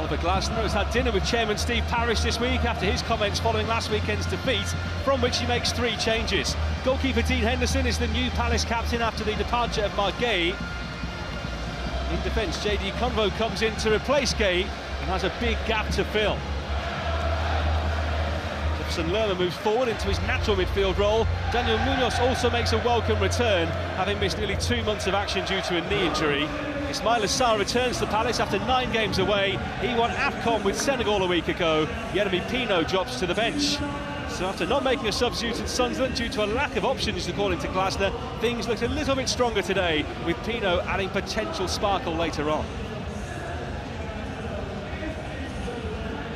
Oliver Glasner has had dinner with Chairman Steve Parish this week after his comments following last weekend's defeat, from which he makes 3 changes. Goalkeeper Dean Henderson is the new Palace captain after the departure of Mark Gay. In defence, JD Convo comes in to replace Gay and has a big gap to fill. Jefferson Lerma moves forward into his natural midfield role. Daniel Munoz also makes a welcome return, having missed nearly 2 months of action due to a knee injury. Ismaila Sarr returns to Palace after 9 games away. He won AFCON with Senegal a week ago. Yeremy Pino drops to the bench. So after not making a substitute at Sunderland due to a lack of options, according to Glasner, things looked a little bit stronger today, with Pino adding potential sparkle later on.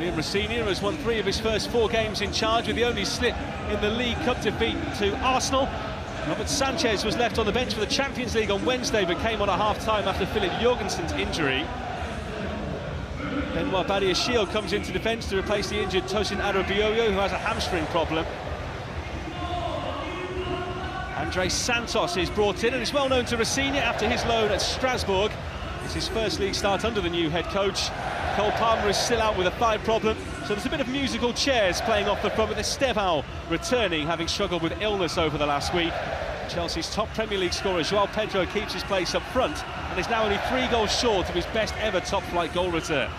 Liam Rosenior has won 3 of his first 4 games in charge, with the only slip in the League Cup defeat to Arsenal. Robert Sanchez was left on the bench for the Champions League on Wednesday, but came on at half-time after Philip Jorgensen's injury. Benoit Badiashile comes into defence to replace the injured Tosin Adarabioyo, who has a hamstring problem. Andre Santos is brought in and is well known to Rosenior after his loan at Strasbourg. It's his first league start under the new head coach. Cole Palmer is still out with a thigh problem, so there's a bit of musical chairs playing off the front, with Estevão returning, having struggled with illness over the last week. Chelsea's top Premier League scorer João Pedro keeps his place up front and is now only 3 goals short of his best ever top-flight goal return.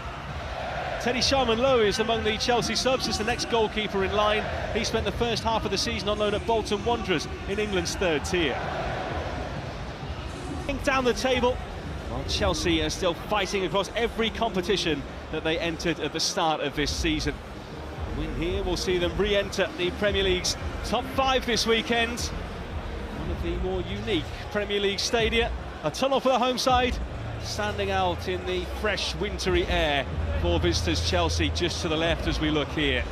Teddy Sharman-Lowe is among the Chelsea subs as the next goalkeeper in line. He spent the first half of the season on loan at Bolton Wanderers in England's 3rd tier. Down the table, while Chelsea are still fighting across every competition that they entered at the start of this season. A win here will see them re-enter the Premier League's top 5 this weekend. One of the more unique Premier League stadia. A tunnel for the home side, standing out in the fresh wintry air for visitors Chelsea, just to the left as we look here.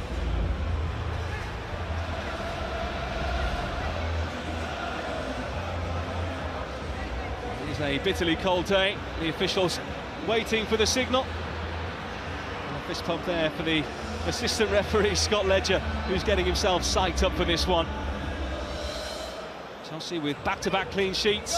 It is a bitterly cold day. The officials waiting for the signal. A fist pump there for the assistant referee Scott Ledger, who's getting himself psyched up for this one. Chelsea with back-to-back clean sheets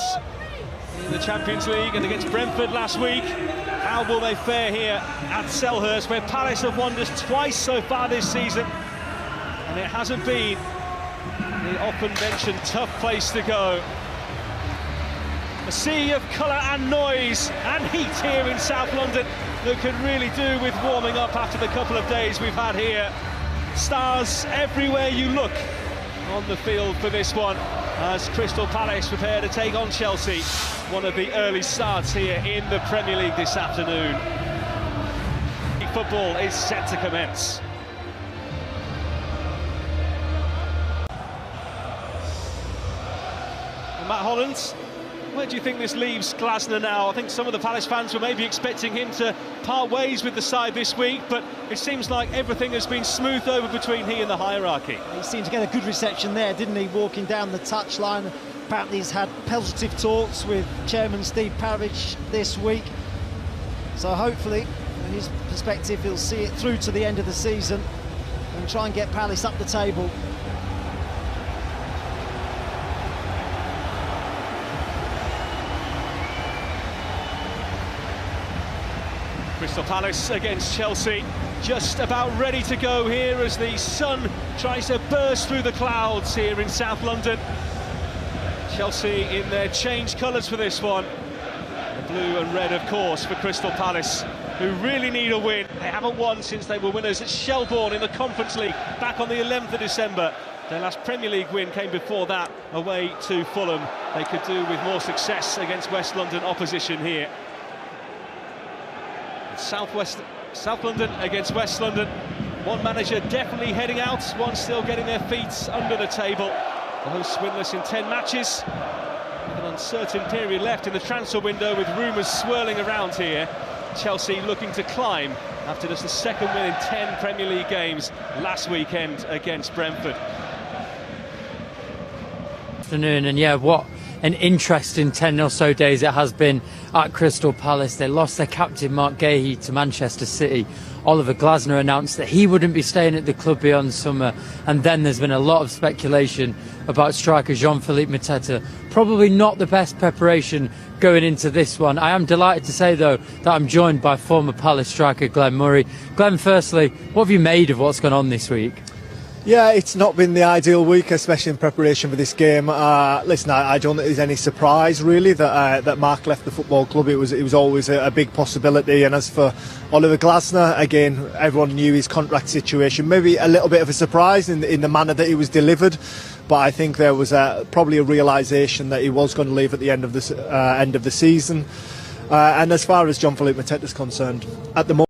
in the Champions League and against Brentford last week. How will they fare here at Selhurst, where Palace have won just twice so far this season, and it hasn't been the often mentioned tough place to go. A sea of colour and noise and heat here in South London that could really do with warming up after the couple of days we've had here. Stars everywhere you look on the field for this one, as Crystal Palace prepare to take on Chelsea. One of the early starts here in the Premier League this afternoon. Football is set to commence. And Matt Hollands, where do you think this leaves Glasner now? I think some of the Palace fans were maybe expecting him to part ways with the side this week, but it seems like everything has been smoothed over between he and the hierarchy. He seemed to get a good reception there, didn't he, walking down the touchline. Apparently he's had positive talks with Chairman Steve Parish this week. So hopefully, from his perspective, he'll see it through to the end of the season and try and get Palace up the table. Crystal Palace against Chelsea, just about ready to go here as the sun tries to burst through the clouds here in South London. Chelsea in their changed colours for this one. The blue and red, of course, for Crystal Palace, who really need a win. They haven't won since they were winners at Shelbourne in the Conference League back on the 11th of December. Their last Premier League win came before that, away to Fulham. They could do with more success against West London opposition here. South London against West London. One manager definitely heading out, one still getting their feet under the table. The hosts winless in 10 matches, with an uncertain period left in the transfer window, with rumours swirling around here. Chelsea looking to climb after just the 2nd win in 10 Premier League games last weekend against Brentford. Afternoon, and yeah, what an interesting 10 or so days it has been at Crystal Palace. They lost their captain Mark Gahey to Manchester City. Oliver Glasner announced that he wouldn't be staying at the club beyond summer, and then there's been a lot of speculation about striker Jean-Philippe Mateta. Probably not the best preparation going into this one. I am delighted to say, though, that I'm joined by former Palace striker Glenn Murray. Glenn, firstly, what have you made of what's gone on this week? Yeah, it's not been the ideal week, especially in preparation for this game. Listen, I don't think there's any surprise really that Mark left the football club. It was always a big possibility. And as for Oliver Glasner, again, everyone knew his contract situation. Maybe a little bit of a surprise in the manner that he was delivered. But I think there was probably a realisation that he was going to leave at the end of the season. And as far as Jean-Philippe Mateta is concerned, at the moment,